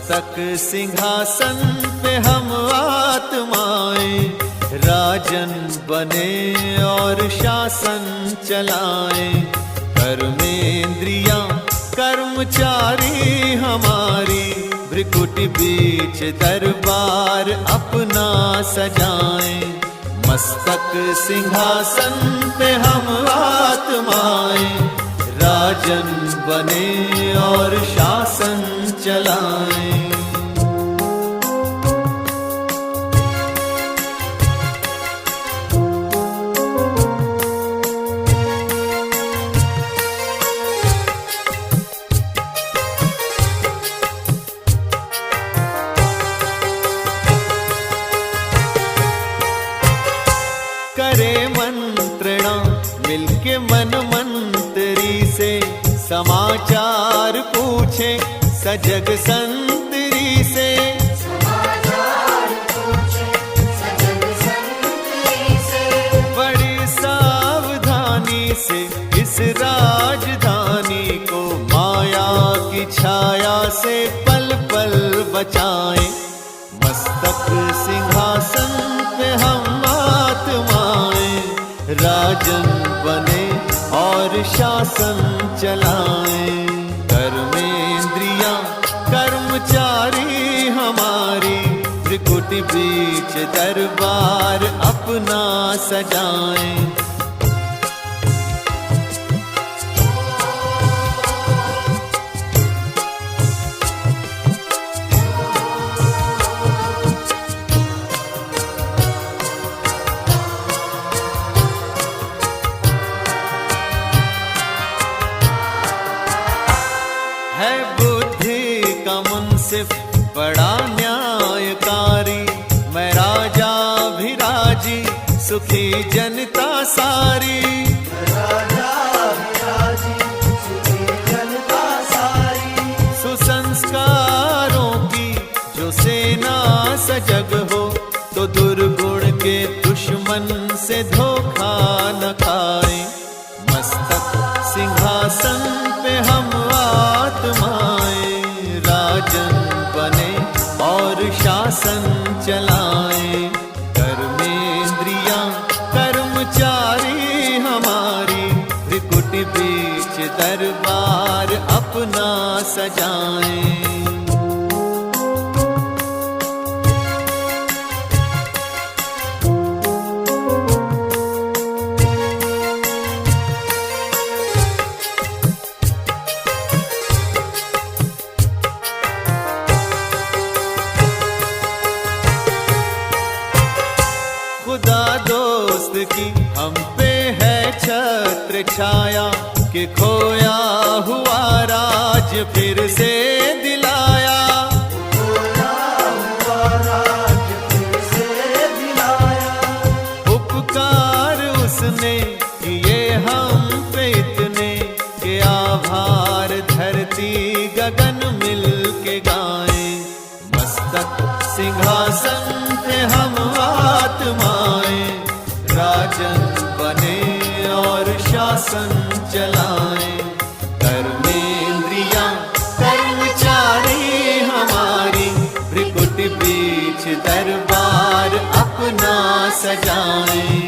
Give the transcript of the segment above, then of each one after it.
मस्तक सिंहासन पे हम आत्माएं, राजन बने और शासन चलाएं। कर्मेंद्रियां कर्मचारी हमारी, भ्रिकुटी बीच दरबार अपना सजाएं। मस्तक सिंहासन पे हम आत्माएं, राजन बने और शासन चलाएं। करे मंत्रणा मिलके मन मंत्री से, समाचार पूछे सजग संतरी से। बड़ी सावधानी से इस राजधानी को माया की छाया से पल पल बचाएं। मस्तक सिंहासन पे हम आत्माएं, राजन बने और शासन चलाएं। कर्मेंद्रियां कर्मचारी हमारी, त्रिकुटी बीच दरबार अपना सजाएं। है बुद्धि का मुंसिफ बड़ा न्यायकारी, मैं राजा भी राजी सुखी जनता सारी। सुसंस्कारों की जो सेना सजग हो, तो दुर्गुण के दुश्मन से धोखा न खाए। मस्तक सिंहासन पे हम आत्माएं, राजन बने और शासन चलाएं। कर्मेंद्रियां कर्मचारी हमारी, त्रिकुटी बीच दरबार अपना सजाएं। खुदा दोस्त की हम पे है छत्र छाया, कि खोया हुआ राज फिर से दिलाया। उपकार उसने किए हम पे इतने, कि आभार धरती गगन मिल के गाएं। मस्तक सिंहासन पे हम आत्माएं, राजन बने और शासन चलाएं। कर्मेंद्रियां कर्मचारी हमारी, भ्रिकुटी बीच दरबार अपना सजाएं।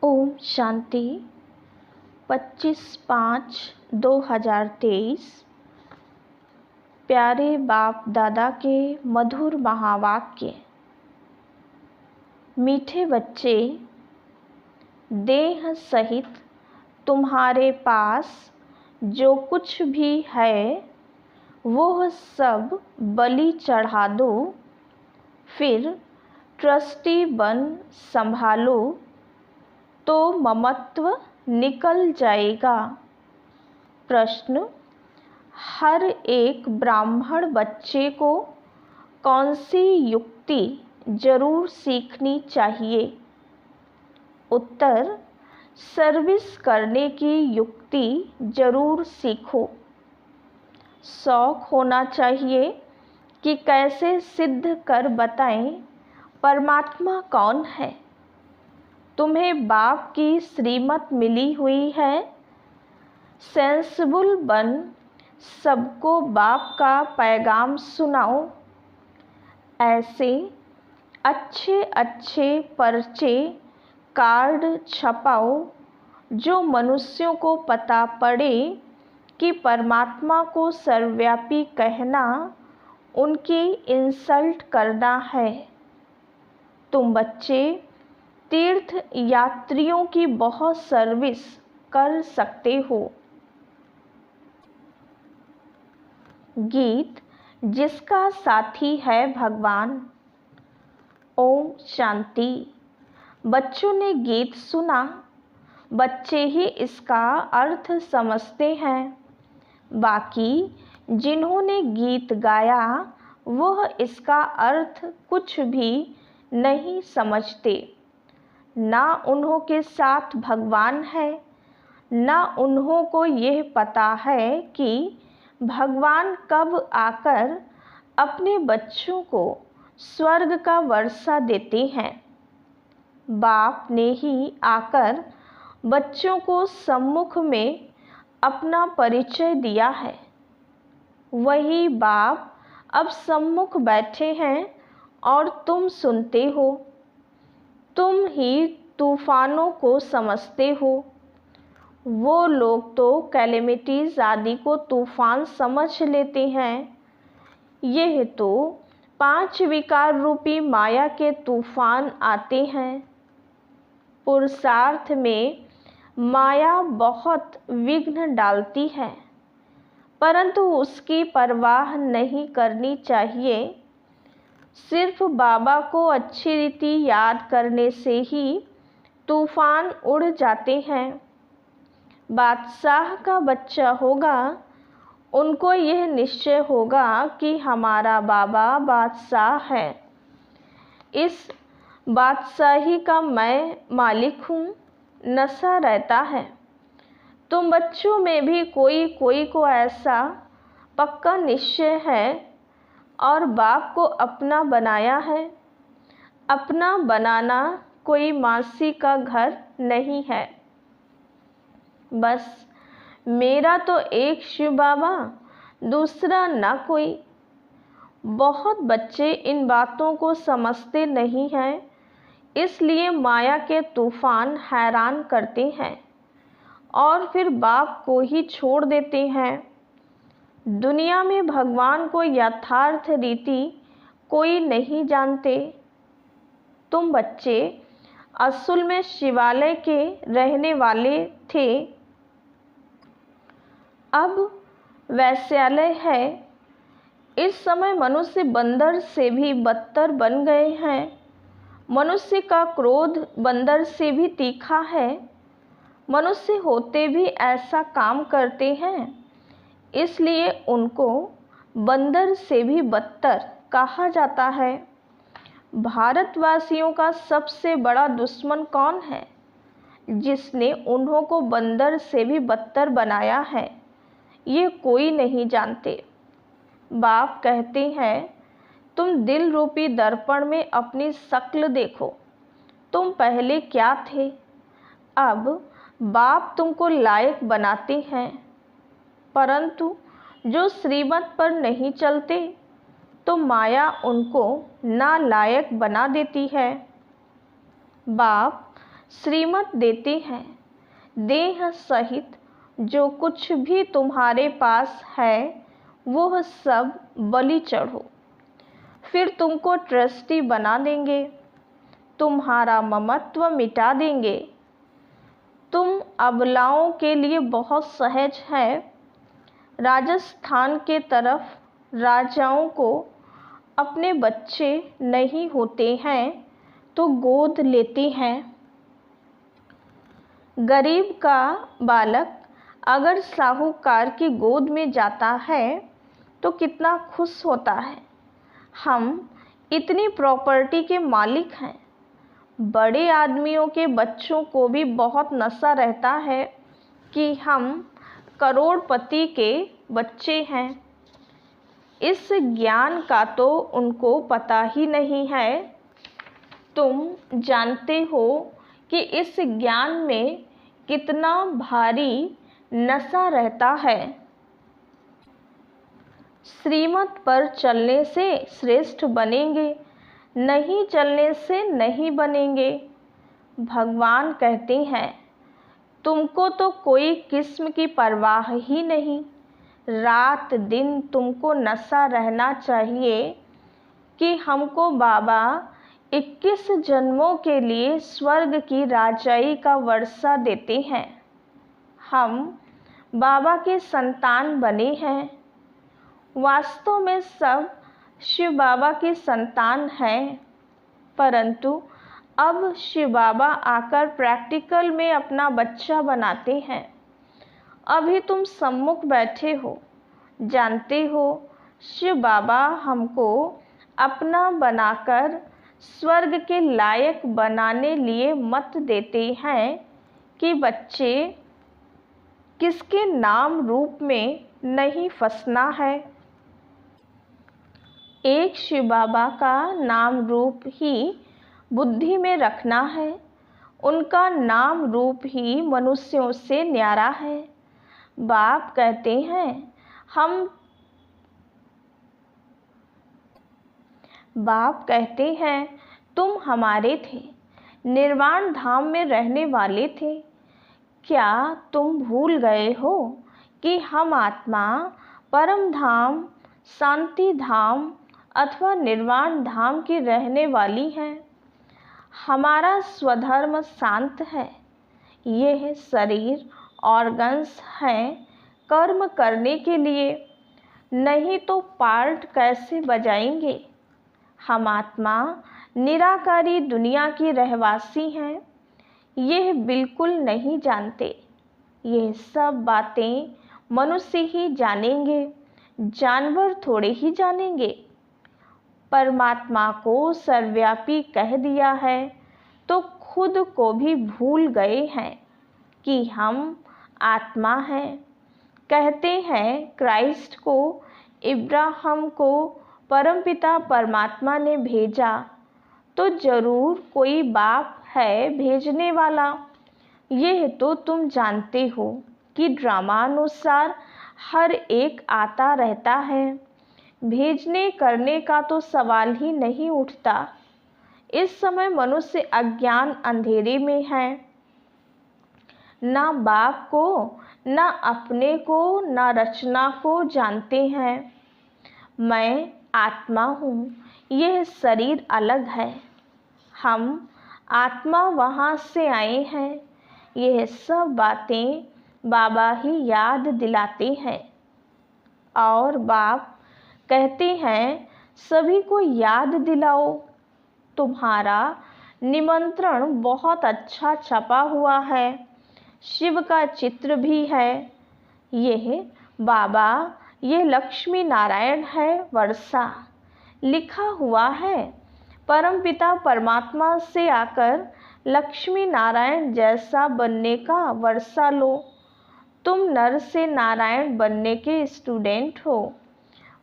ओम शांति। 25/5/2023 प्यारे बाप दादा के मधुर महावाक्य। मीठे बच्चे, देह सहित तुम्हारे पास जो कुछ भी है वह सब बलि चढ़ा दो, फिर ट्रस्टी बन संभालो तो ममत्व निकल जाएगा। प्रश्न: हर एक ब्राह्मण बच्चे को कौन सी युक्ति जरूर सीखनी चाहिए? उत्तर, सर्विस करने की युक्ति जरूर सीखो। शौक होना चाहिए कि कैसे सिद्ध कर बताएं परमात्मा कौन है। तुम्हें बाप की श्रीमत मिली हुई है। सेंसिबल बन सबको बाप का पैगाम सुनाओ। ऐसे अच्छे अच्छे पर्चे कार्ड छपाओ जो मनुष्यों को पता पड़े कि परमात्मा को सर्वव्यापी कहना उनकी इंसल्ट करना है। तुम बच्चे तीर्थ यात्रियों की बहुत सर्विस कर सकते हो। गीत जिसका साथी है भगवान। ओम शांति। बच्चों ने गीत सुना। बच्चे ही इसका अर्थ समझते हैं। बाकी जिन्होंने गीत गाया वह इसका अर्थ कुछ भी नहीं समझते। ना उन्हों के साथ भगवान है, ना उन्हों को यह पता है कि भगवान कब आकर अपने बच्चों को स्वर्ग का वर्षा देते हैं। बाप ने ही आकर बच्चों को सम्मुख में अपना परिचय दिया है। वही बाप अब सम्मुख बैठे हैं और तुम सुनते हो। तुम ही तूफानों को समझते हो। वो लोग तो कैलेमिटीज आदि को तूफान समझ लेते हैं। यह तो 5 विकार रूपी माया के तूफान आते हैं। पुरुषार्थ में माया बहुत विघ्न डालती है, परंतु उसकी परवाह नहीं करनी चाहिए। सिर्फ बाबा को अच्छी रीति याद करने से ही तूफान उड़ जाते हैं। बादशाह का बच्चा होगा, उनको यह निश्चय होगा कि हमारा बाबा बादशाह है। इस बादशाही का मैं मालिक हूँ। नशा रहता है। तुम बच्चों में भी कोई कोई को ऐसा पक्का निश्चय है और बाप को अपना बनाया है। अपना बनाना कोई मासी का घर नहीं है। बस मेरा तो एक शिव बाबा, दूसरा ना कोई। बहुत बच्चे इन बातों को समझते नहीं हैं, इसलिए माया के तूफान हैरान करते हैं और फिर बाप को ही छोड़ देते हैं। दुनिया में भगवान को यथार्थ रीति कोई नहीं जानते। तुम बच्चे असल में शिवालय के रहने वाले थे, अब वैश्यालय है। इस समय मनुष्य बंदर से भी बदतर बन गए हैं। मनुष्य का क्रोध बंदर से भी तीखा है। मनुष्य होते भी ऐसा काम करते हैं, इसलिए उनको बंदर से भी बदतर कहा जाता है। भारतवासियों का सबसे बड़ा दुश्मन कौन है, जिसने उन्हों को बंदर से भी बदतर बनाया है? ये कोई नहीं जानते। बाप कहते हैं, तुम दिल रूपी दर्पण में अपनी शक्ल देखो। तुम पहले क्या थे? अब बाप तुमको लायक बनाते हैं, परंतु जो श्रीमत पर नहीं चलते तो माया उनको नालायक बना देती है। बाप श्रीमत देते हैं, देह सहित जो कुछ भी तुम्हारे पास है वो सब बलि चढ़ो, फिर तुमको ट्रस्टी बना देंगे, तुम्हारा ममत्व मिटा देंगे। तुम अबलाओं के लिए बहुत सहज है। राजस्थान के तरफ राजाओं को अपने बच्चे नहीं होते हैं तो गोद लेते हैं। गरीब का बालक अगर साहूकार की गोद में जाता है तो कितना खुश होता है। हम इतनी प्रॉपर्टी के मालिक हैं। बड़े आदमियों के बच्चों को भी बहुत नशा रहता है कि हम करोड़पति के बच्चे हैं। इस ज्ञान का तो उनको पता ही नहीं है। तुम जानते हो कि इस ज्ञान में कितना भारी नशा रहता है। श्रीमत पर चलने से श्रेष्ठ बनेंगे, नहीं चलने से नहीं बनेंगे। भगवान कहते हैं तुमको तो कोई किस्म की परवाह ही नहीं। रात दिन तुमको नशा रहना चाहिए कि हमको बाबा 21 जन्मों के लिए स्वर्ग की राजाई का वर्षा देते हैं। हम बाबा के संतान बने हैं। वास्तव में सब शिव बाबा के संतान हैं, परंतु अब शिव बाबा आकर प्रैक्टिकल में अपना बच्चा बनाते हैं। अभी तुम सम्मुख बैठे हो, जानते हो शिव बाबा हमको अपना बनाकर स्वर्ग के लायक बनाने लिए मत देते हैं कि बच्चे किसके नाम रूप में नहीं फंसना है। एक शिव बाबा का नाम रूप ही बुद्धि में रखना है। उनका नाम रूप ही मनुष्यों से न्यारा है। बाप कहते हैं बाप कहते हैं तुम हमारे थे, निर्वाण धाम में रहने वाले थे। क्या तुम भूल गए हो कि हम आत्मा परम धाम, शांति धाम अथवा निर्वाण धाम की रहने वाली हैं। हमारा स्वधर्म शांत है। यह शरीर ऑर्गन्स हैं कर्म करने के लिए, नहीं तो पार्ट कैसे बजाएंगे। हम आत्मा निराकारी दुनिया की रहवासी हैं। यह बिल्कुल नहीं जानते। यह सब बातें मनुष्य ही जानेंगे, जानवर थोड़े ही जानेंगे। परमात्मा को सर्वव्यापी कह दिया है तो खुद को भी भूल गए हैं कि हम आत्मा हैं। कहते हैं क्राइस्ट को, इब्राहिम को परमपिता परमात्मा ने भेजा, तो ज़रूर कोई बाप है भेजने वाला। यह तो तुम जानते हो कि ड्रामा अनुसार हर एक आता रहता है। भेजने करने का तो सवाल ही नहीं उठता। इस समय मनुष्य अज्ञान अंधेरे में है। ना बाप को, ना अपने को, ना रचना को जानते हैं। मैं आत्मा हूँ, यह शरीर अलग है। हम आत्मा वहाँ से आए हैं। यह सब बातें बाबा ही याद दिलाते हैं। और बाप कहते हैं सभी को याद दिलाओ। तुम्हारा निमंत्रण बहुत अच्छा छपा हुआ है। शिव का चित्र भी है। यह बाबा, ये लक्ष्मी नारायण है वर्षा, लिखा हुआ है। परमपिता परमात्मा से आकर लक्ष्मी नारायण जैसा बनने का वर्षा लो। तुम नर से नारायण बनने के स्टूडेंट हो।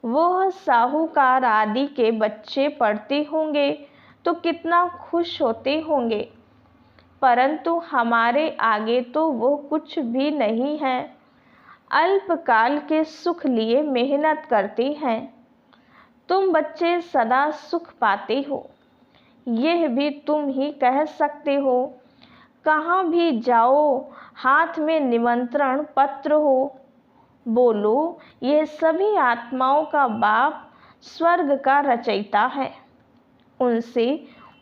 वह साहूकार आदि के बच्चे पढ़ते होंगे तो कितना खुश होते होंगे, परंतु हमारे आगे तो वो कुछ भी नहीं है। अल्पकाल के सुख लिए मेहनत करते हैं। तुम बच्चे सदा सुख पाते हो, यह भी तुम ही कह सकते हो। कहाँ भी जाओ हाथ में निमंत्रण पत्र हो। बोलो यह सभी आत्माओं का बाप स्वर्ग का रचयिता है। उनसे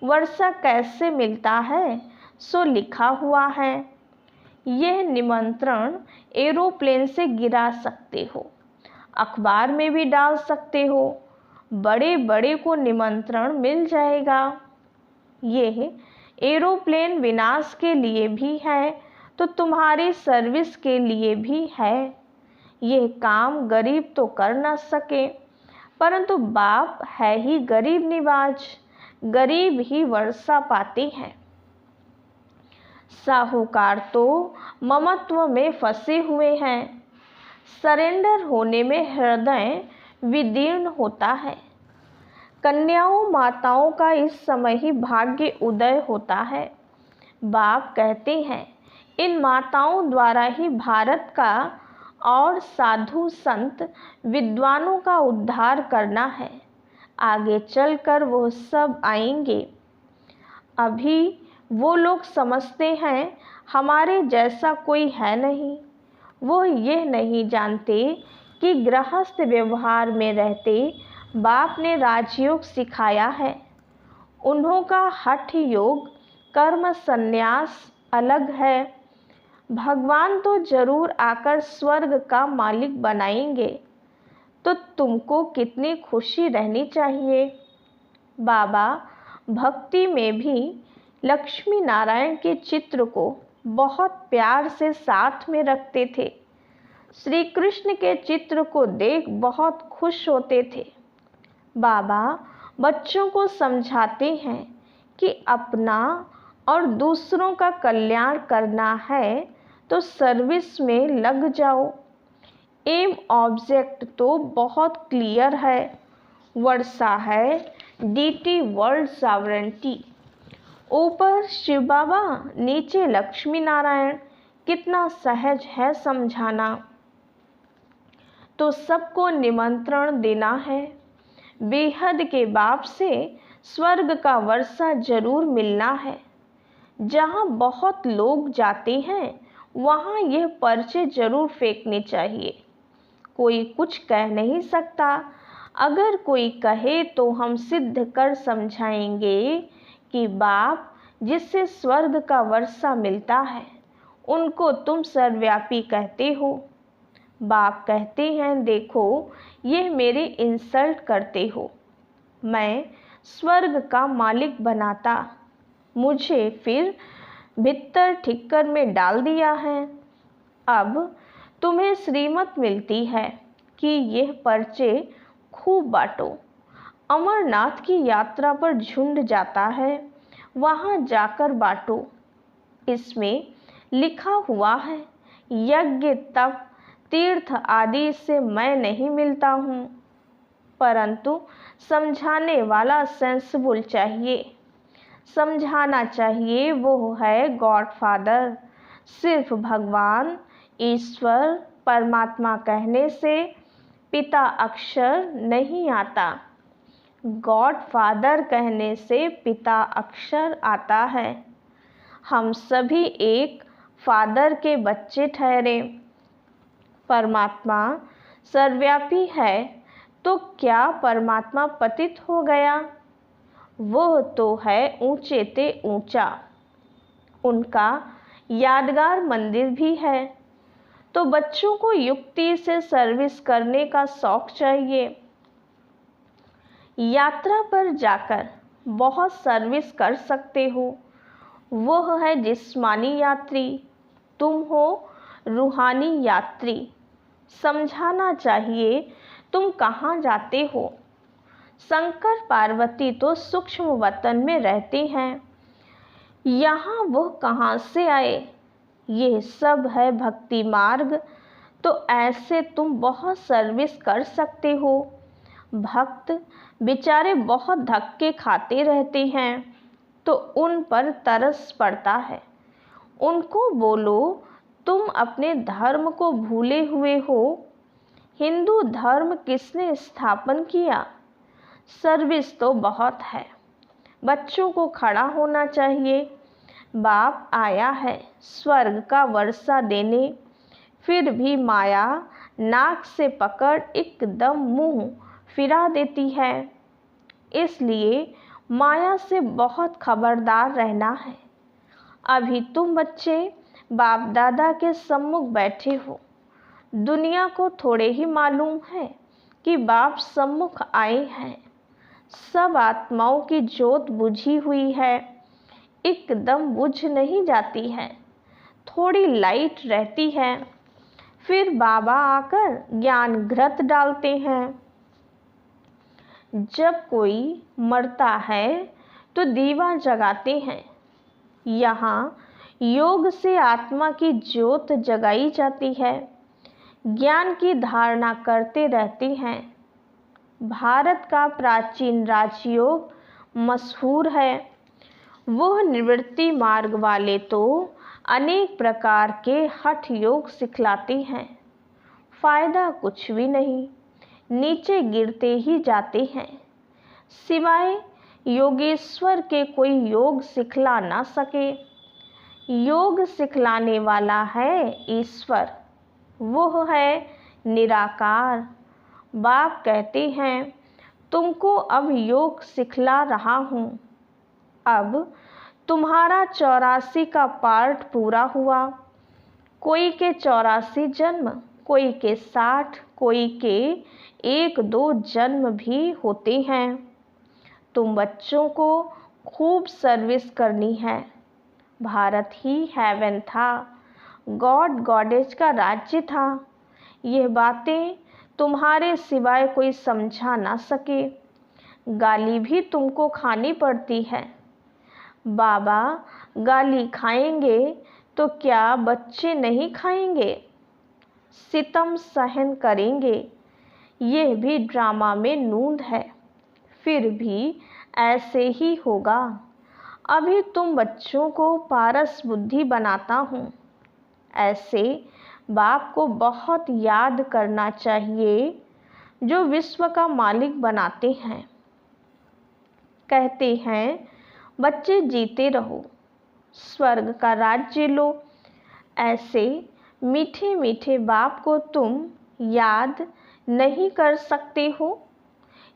वर्षा कैसे मिलता है सो लिखा हुआ है। यह निमंत्रण एरोप्लेन से गिरा सकते हो, अखबार में भी डाल सकते हो। बड़े बड़े को निमंत्रण मिल जाएगा। यह एरोप्लेन विनाश के लिए भी है तो तुम्हारी सर्विस के लिए भी है। यह काम गरीब तो कर न सके, परंतु बाप है ही गरीब निवाज, गरीब ही वर्षा पाते हैं। साहूकार तो ममत्व में फंसे हुए हैं, सरेंडर होने में हृदय विदीर्ण होता है। कन्याओं माताओं का इस समय ही भाग्य उदय होता है। बाप कहते हैं इन माताओं द्वारा ही भारत का और साधु संत विद्वानों का उद्धार करना है। आगे चलकर वो सब आएंगे। अभी वो लोग समझते हैं हमारे जैसा कोई है नहीं। वो यह नहीं जानते कि गृहस्थ व्यवहार में रहते बाप ने राजयोग सिखाया है। उन्हों का हठ योग कर्म संन्यास अलग है। भगवान तो जरूर आकर स्वर्ग का मालिक बनाएंगे, तो तुमको कितनी खुशी रहनी चाहिए। बाबा भक्ति में भी लक्ष्मी नारायण के चित्र को बहुत प्यार से साथ में रखते थे। श्री कृष्ण के चित्र को देख बहुत खुश होते थे। बाबा बच्चों को समझाते हैं कि अपना और दूसरों का कल्याण करना है तो सर्विस में लग जाओ। एम ऑब्जेक्ट तो बहुत क्लियर है, वर्षा है, डीटी वर्ल्ड सॉवरेंटी। ऊपर शिव बाबा, नीचे लक्ष्मी नारायण, कितना सहज है समझाना। तो सबको निमंत्रण देना है। बेहद के बाप से स्वर्ग का वर्षा जरूर मिलना है। जहाँ बहुत लोग जाते हैं वहाँ यह पर्चे जरूर फेंकने चाहिए। कोई कुछ कह नहीं सकता। अगर कोई कहे तो हम सिद्ध कर समझाएंगे कि बाप जिससे स्वर्ग का वर्षा मिलता है उनको तुम सर्वव्यापी कहते हो। बाप कहते हैं देखो ये मेरे इंसल्ट करते हो। मैं स्वर्ग का मालिक बनाता, मुझे फिर भीतर ठिक्कर में डाल दिया है। अब तुम्हें श्रीमत मिलती है कि यह पर्चे खूब बांटो। अमरनाथ की यात्रा पर झुंड जाता है, वहाँ जाकर बांटो। इसमें लिखा हुआ है यज्ञ तप तीर्थ आदि से मैं नहीं मिलता हूँ, परंतु समझाने वाला सेंसिबल चाहिए। समझाना चाहिए, वो है गॉड फादर। सिर्फ भगवान ईश्वर परमात्मा कहने से पिता अक्षर नहीं आता। गॉड फादर कहने से पिता अक्षर आता है। हम सभी एक फादर के बच्चे ठहरे। परमात्मा सर्वव्यापी है तो क्या परमात्मा पतित हो गया? वह तो है ऊंचे ते ऊंचा। उनका यादगार मंदिर भी है। तो बच्चों को युक्ति से सर्विस करने का शौक चाहिए। यात्रा पर जाकर बहुत सर्विस कर सकते हो, वह है जिस्मानी यात्री। तुम हो रूहानी यात्री। समझाना चाहिए तुम कहाँ जाते हो। शंकर पार्वती तो सूक्ष्म वतन में रहते हैं, यहाँ वह कहाँ से आए? ये सब है भक्ति मार्ग। तो ऐसे तुम बहुत सर्विस कर सकते हो। भक्त बेचारे बहुत धक्के खाते रहते हैं तो उन पर तरस पड़ता है। उनको बोलो तुम अपने धर्म को भूले हुए हो। हिंदू धर्म किसने स्थापन किया? सर्विस तो बहुत है। बच्चों को खड़ा होना चाहिए। बाप आया है स्वर्ग का वर्षा देने, फिर भी माया नाक से पकड़ एकदम मुंह फिरा देती है। इसलिए माया से बहुत खबरदार रहना है। अभी तुम बच्चे बाप दादा के सम्मुख बैठे हो। दुनिया को थोड़े ही मालूम है कि बाप सम्मुख आए हैं। सब आत्माओं की ज्योत बुझी हुई है, एकदम बुझ नहीं जाती है, थोड़ी लाइट रहती है। फिर बाबा आकर ज्ञान घृत डालते हैं। जब कोई मरता है तो दीवा जगाते हैं। यहाँ योग से आत्मा की ज्योत जगाई जाती है, ज्ञान की धारणा करते रहते हैं। भारत का प्राचीन राजयोग मशहूर है। वह निवृत्ति मार्ग वाले तो अनेक प्रकार के हठ योग सिखलाते हैं, फायदा कुछ भी नहीं, नीचे गिरते ही जाते हैं। सिवाय योगेश्वर के कोई योग सिखला ना सके। योग सिखलाने वाला है ईश्वर, वो है निराकार। बाप कहते हैं तुमको अब योग सिखला रहा हूँ। अब तुम्हारा 84 का पार्ट पूरा हुआ। कोई के 84 जन्म, कोई के 60, कोई के 1-2 जन्म भी होते हैं। तुम बच्चों को खूब सर्विस करनी है। भारत ही हेवन था, गॉड गॉडेज का राज्य था। यह बातें तुम्हारे सिवाय कोई समझा ना सके। गाली भी तुमको खानी पड़ती है। बाबा गाली खाएंगे तो क्या बच्चे नहीं खाएंगे? सितम सहन करेंगे। यह भी ड्रामा में नूंद है, फिर भी ऐसे ही होगा। अभी तुम बच्चों को पारस बुद्धि बनाता हूँ। ऐसे बाप को बहुत याद करना चाहिए जो विश्व का मालिक बनाते हैं। कहते हैं बच्चे जीते रहो, स्वर्ग का राज्य लो। ऐसे मीठे मीठे बाप को तुम याद नहीं कर सकते हो।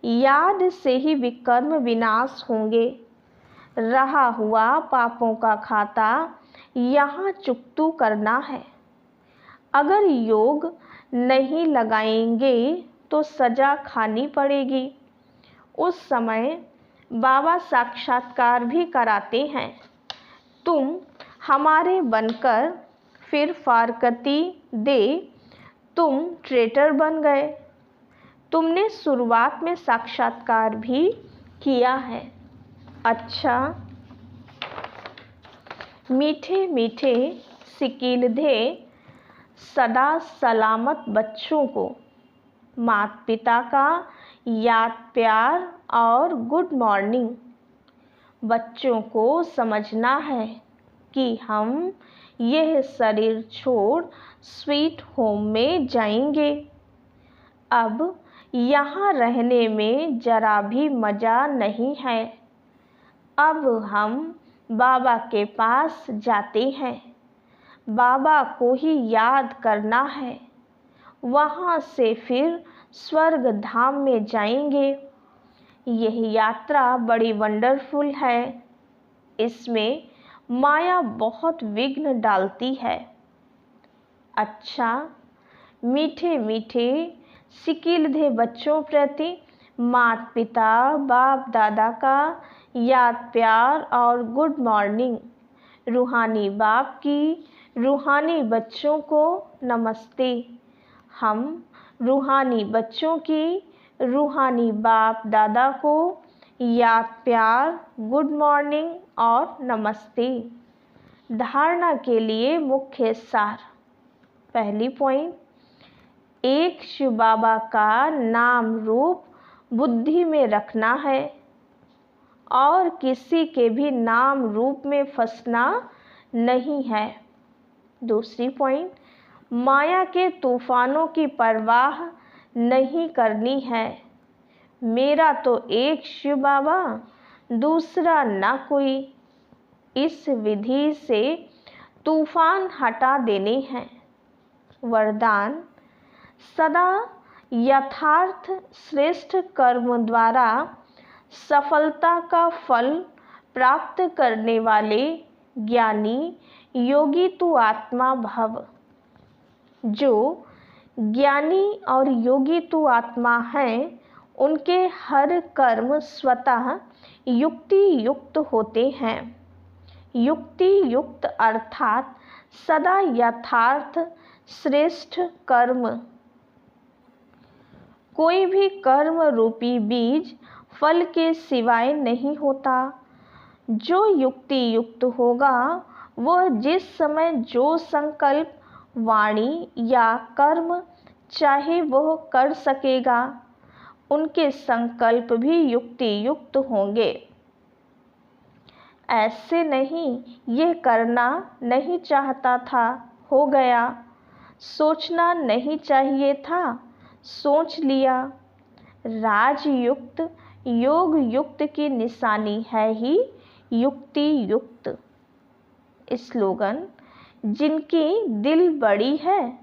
याद से ही विकर्म विनाश होंगे। रहा हुआ पापों का खाता यहाँ चुकतू करना है। अगर योग नहीं लगाएंगे तो सजा खानी पड़ेगी। उस समय बाबा साक्षात्कार भी कराते हैं। तुम हमारे बनकर फिर फारकती दे तुम ट्रेटर बन गए। तुमने शुरुआत में साक्षात्कार भी किया है। अच्छा, मीठे मीठे सिकीलधे सदा सलामत बच्चों को माता पिता का याद प्यार और गुड मॉर्निंग। बच्चों को समझना है कि हम यह शरीर छोड़ स्वीट होम में जाएंगे। अब यहाँ रहने में जरा भी मज़ा नहीं है। अब हम बाबा के पास जाते हैं। बाबा को ही याद करना है। वहाँ से फिर स्वर्ग धाम में जाएंगे। यह यात्रा बड़ी वंडरफुल है। इसमें माया बहुत विघ्न डालती है। अच्छा, मीठे मीठे सिकीलधे बच्चों प्रति माता पिता बाप दादा का याद प्यार और गुड मॉर्निंग। रूहानी बाप की रूहानी बच्चों को नमस्ते। हम रूहानी बच्चों की रूहानी बाप दादा को याद प्यार गुड मॉर्निंग और नमस्ते। धारणा के लिए मुख्य सार। पहली पॉइंट, एक शिव बाबा का नाम रूप बुद्धि में रखना है और किसी के भी नाम रूप में फंसना नहीं है। दूसरी पॉइंट, माया के तूफानों की परवाह नहीं करनी है। मेरा तो एक शिव बाबा, दूसरा ना कोई। इस विधि से तूफान हटा देने हैं। वरदान, सदा यथार्थ श्रेष्ठ कर्म द्वारा सफलता का फल प्राप्त करने वाले ज्ञानी योगी तू आत्मा भव। जो ज्ञानी और योगी तू आत्मा हैं, उनके हर कर्म स्वतः युक्ति युक्त होते हैं। युक्ति युक्त अर्थात सदा यथार्थ श्रेष्ठ कर्म। कोई भी कर्म रूपी बीज फल के सिवाय नहीं होता। जो युक्ति युक्त होगा वह जिस समय जो संकल्प, वाणी या कर्म चाहे वह कर सकेगा। उनके संकल्प भी युक्ति युक्त होंगे। ऐसे नहीं, ये करना नहीं चाहता था, हो गया। सोचना नहीं चाहिए था, सोच लिया। राजयुक्त, योग युक्त की निशानी है ही युक्ति युक्त। स्लोगन: जिनकी दिल बड़ी है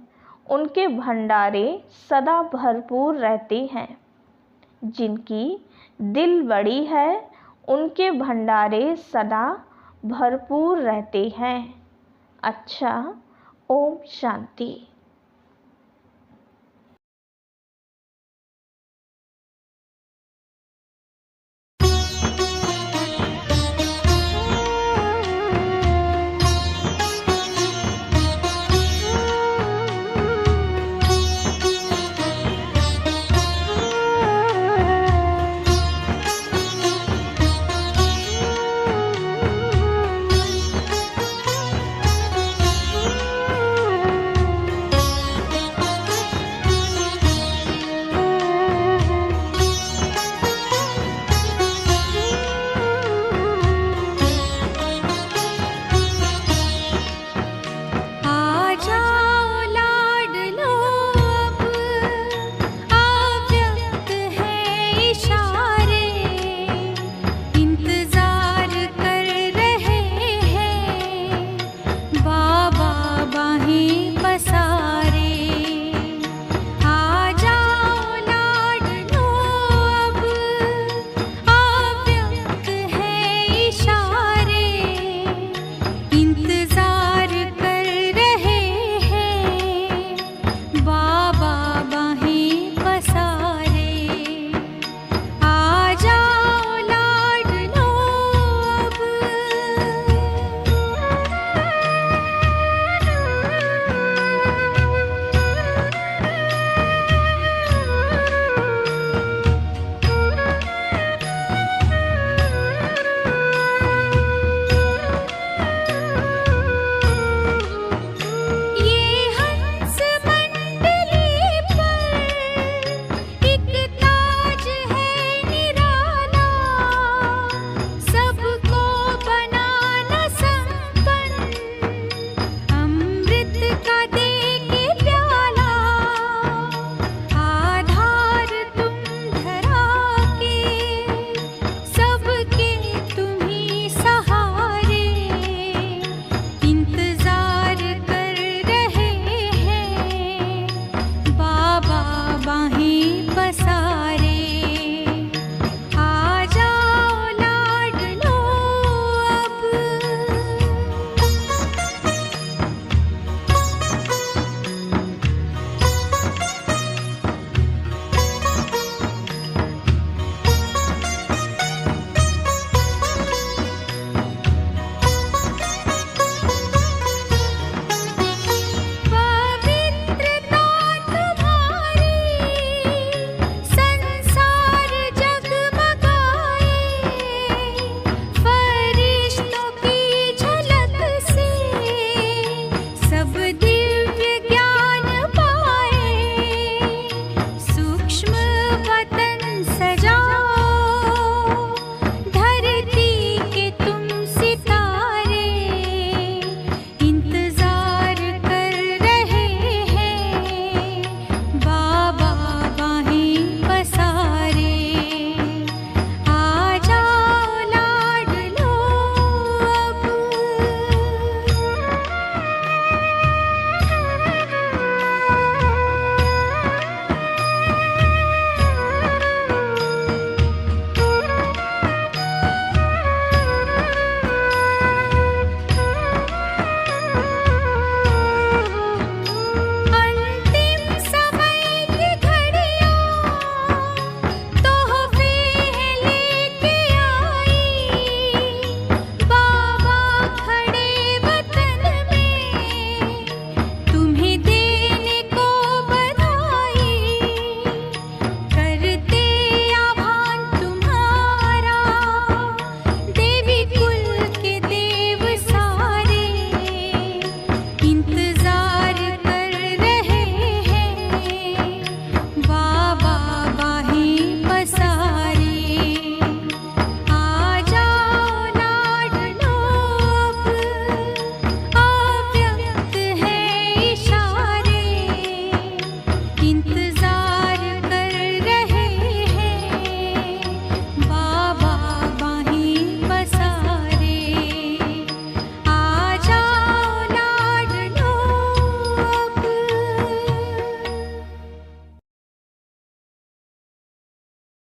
उनके भंडारे सदा भरपूर रहते हैं। जिनकी दिल बड़ी है उनके भंडारे सदा भरपूर रहते हैं। अच्छा, ओम शांति।